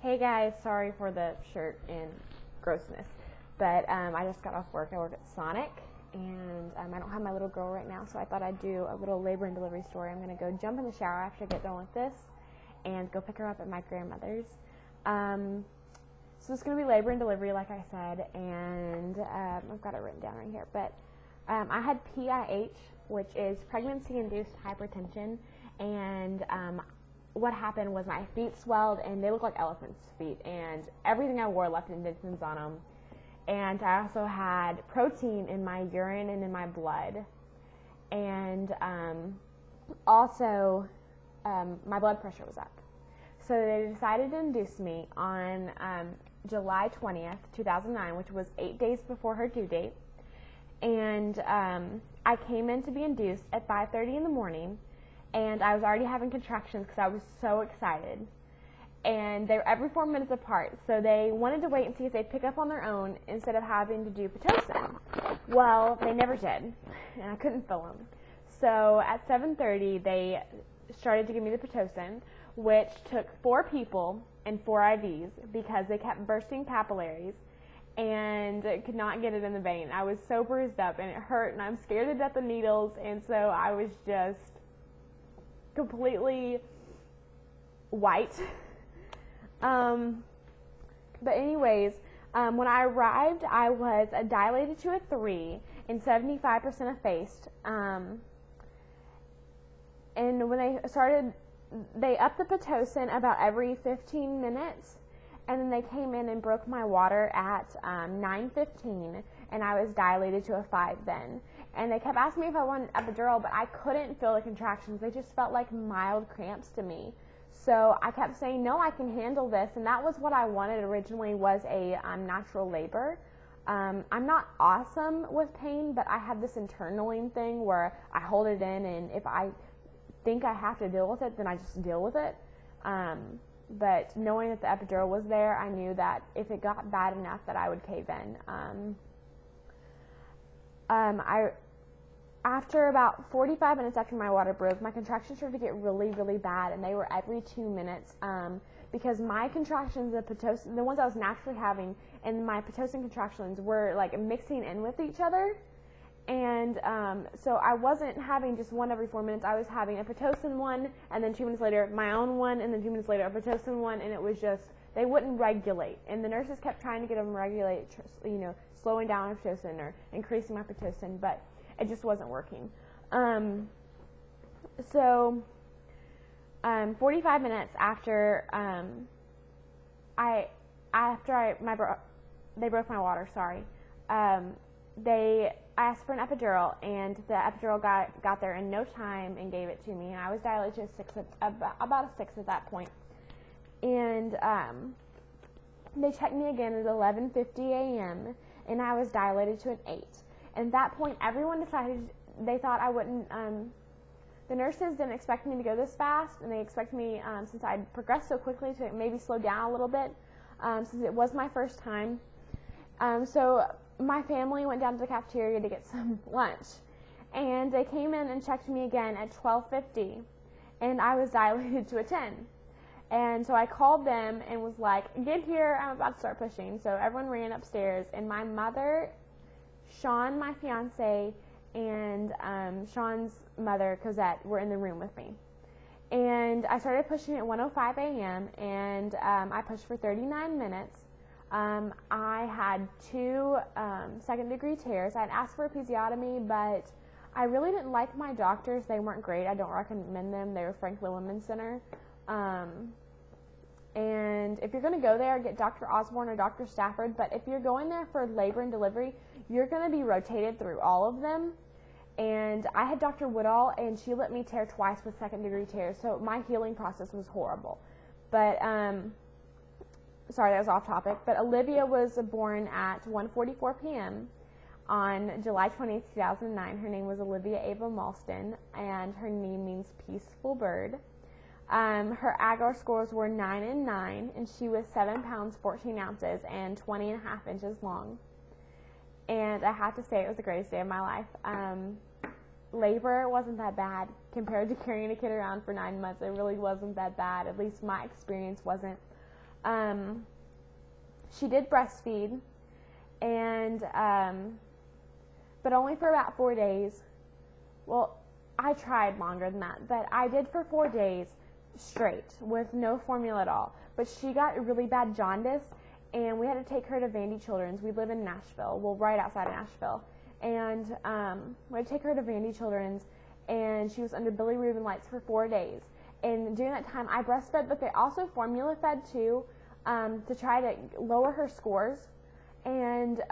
Hey guys, sorry for the shirt and grossness, but I just got off work. I work at Sonic, and I don't have my little girl right now, so I thought I'd do a little labor and delivery story. I'm going to go jump in the shower after I get done with this and go pick her up at my grandmother's. So it's going to be labor and delivery, like I said, and I've got it written down right here. But I had PIH, which is pregnancy-induced hypertension, and what happened was my feet swelled, and they look like elephants' feet, and everything I wore left indentions on them. And I also had protein in my urine and in my blood, and also my blood pressure was up. So they decided to induce me on July 20th, 2009, which was 8 days before her due date. And I came in to be induced at 5:30 in the morning, and I was already having contractions because I was so excited. And they were every 4 minutes apart, so they wanted to wait and see if they'd pick up on their own instead of having to do Pitocin. Well, they never did, and I couldn't fill them. So at 7:30, they started to give me the Pitocin, which took 4 people and 4 IVs because they kept bursting capillaries and could not get it in the vein. I was so bruised up, and it hurt, and I'm scared to death of needles, and so I was just completely white. But anyways, when I arrived, I was dilated to a 3 and 75% effaced. And when they upped the Pitocin about every 15 minutes, and then they came in and broke my water at 9:15, and I was dilated to a 5 then. And they kept asking me if I wanted epidural, but I couldn't feel the contractions. They just felt like mild cramps to me. So I kept saying, no, I can handle this, and that was what I wanted originally, was a natural labor. I'm not awesome with pain, but I have this internaling thing where I hold it in, and if I think I have to deal with it, then I just deal with it. But knowing that the epidural was there, I knew that if it got bad enough that I would cave in. After about 45 minutes after my water broke, my contractions started to get really, really bad, and they were every 2 minutes because my contractions, the ones I was naturally having, and my Pitocin contractions were like mixing in with each other. And so I wasn't having just one every 4 minutes. I was having a Pitocin one, and then 2 minutes later my own one, and then 2 minutes later a Pitocin one, and it was just, they wouldn't regulate. And the nurses kept trying to get them to regulate, slowing down my Pitocin or increasing my Pitocin, but it just wasn't working. 45 minutes after they broke my water, I asked for an epidural, and the epidural got there in no time and gave it to me. And I was dilated to about a 6 at that point. And they checked me again at 11:50 a.m., and I was dilated to an 8. And at that point, everyone decided they thought I wouldn't. The nurses didn't expect me to go this fast, and they expected me, since I'd progressed so quickly, to maybe slow down a little bit, since it was my first time. So my family went down to the cafeteria to get some lunch, and they came in and checked me again at 12:50, and I was dilated to a 10. And so I called them and was like, get here, I'm about to start pushing. So everyone ran upstairs, and my mother, Sean, my fiance, and Sean's mother, Cosette, were in the room with me. And I started pushing at 1:05 a.m., and I pushed for 39 minutes. I had 2 second-degree tears. I had asked for a episiotomy, but I really didn't like my doctors. They weren't great. I don't recommend them. They were Franklin Women's Center. And if you're going to go there, get Dr. Osborne or Dr. Stafford. But if you're going there for labor and delivery, you're going to be rotated through all of them. And I had Dr. Woodall, and she let me tear twice with second-degree tears. So my healing process was horrible. But sorry, that was off topic, but Olivia was born at 1:44 p.m. on July 20th, 2009. Her name was Olivia Ava Malston, and her name means peaceful bird. Her agar scores were 9 and 9, and she was 7 pounds 14 ounces and 20 and a half inches long. And I have to say, it was the greatest day of my life. Labor wasn't that bad compared to carrying a kid around for 9 months. It really wasn't that bad. At least my experience wasn't. She did breastfeed, and but only for about 4 days. Well, I tried longer than that, but I did for 4 days straight with no formula at all. But she got really bad jaundice, and we had to take her to Vandy Children's. We live in Nashville, well, right outside of Nashville, and we had to take her to Vandy Children's, and she was under bilirubin lights for 4 days. And during that time, I breastfed, but they also formula fed too, to try to lower her scores, and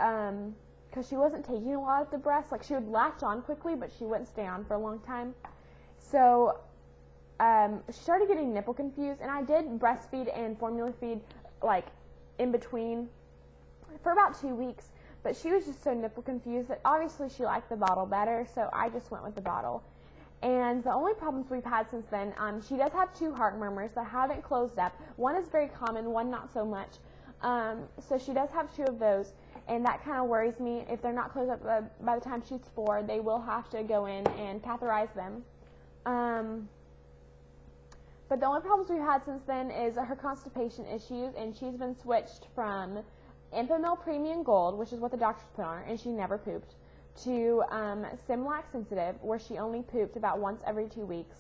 because she wasn't taking a lot of the breast, like she would latch on quickly, but she wouldn't stay on for a long time. So she started getting nipple confused, and I did breastfeed and formula feed like in between for about 2 weeks, but she was just so nipple confused that obviously she liked the bottle better, so I just went with the bottle. And the only problems we've had since then, she does have 2 heart murmurs that haven't closed up. One is very common, one not so much. So she does have 2 of those, and that kind of worries me. If they're not closed up by the time she's 4, they will have to go in and catheterize them. But the only problems we've had since then is her constipation issues, and she's been switched from Enfamil Premium Gold, which is what the doctors put on her, and she never pooped, to Similac Sensitive, where she only pooped about once every 2 weeks,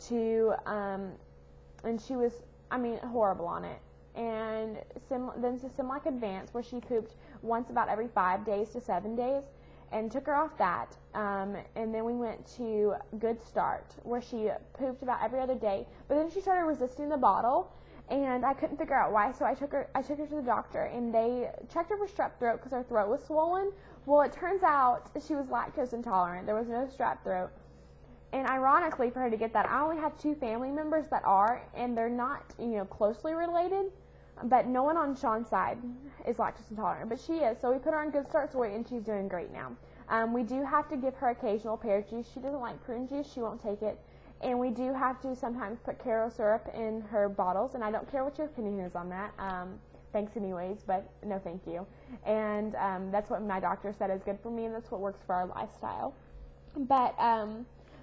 to, and she was, horrible on it. And then to Similac Advanced, where she pooped once about every 5 days to 7 days, and took her off that. And then we went to Good Start, where she pooped about every other day, but then she started resisting the bottle, and I couldn't figure out why, so I took her to the doctor, and they checked her for strep throat because her throat was swollen. Well, it turns out she was lactose intolerant. There was no strep throat. And ironically, for her to get that, I only have 2 family members that are, and they're not, closely related, but no one on Sean's side is lactose intolerant, but she is. So we put her on Good Start Soy, and she's doing great now. We do have to give her occasional pear juice. She doesn't like prune juice. She won't take it. And we do have to sometimes put Karo syrup in her bottles, and I don't care what your opinion is on that. Thanks anyways, but no thank you. And that's what my doctor said is good for me, and that's what works for our lifestyle. But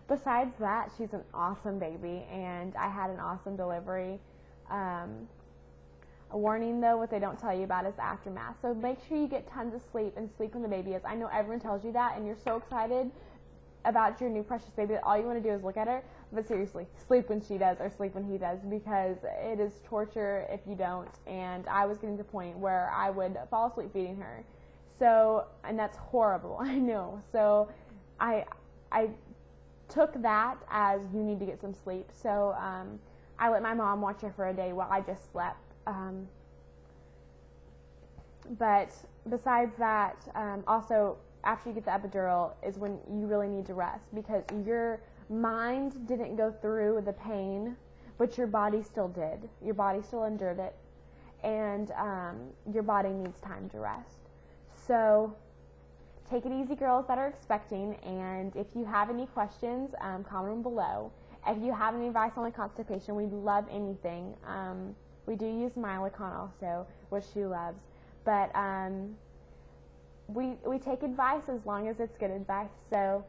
besides that, she's an awesome baby, and I had an awesome delivery. A warning, though, what they don't tell you about is the aftermath. So make sure you get tons of sleep and sleep when the baby is. I know everyone tells you that, and you're so excited about your new precious baby that all you want to do is look at her. But seriously, sleep when she does or sleep when he does, because it is torture if you don't. And I was getting to the point where I would fall asleep feeding her. So, and that's horrible, I know. So I took that as you need to get some sleep. So I let my mom watch her for a day while I just slept. But besides that, also after you get the epidural is when you really need to rest, because your mind didn't go through the pain, but your body still did. Your body still endured it, and your body needs time to rest. So take it easy, girls that are expecting, and if you have any questions, comment them below. If you have any advice on the constipation, we'd love anything. We do use Mylicon also, which she loves. But we take advice as long as it's good advice. So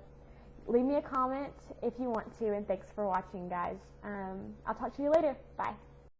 leave me a comment if you want to, and thanks for watching, guys. I'll talk to you later. Bye.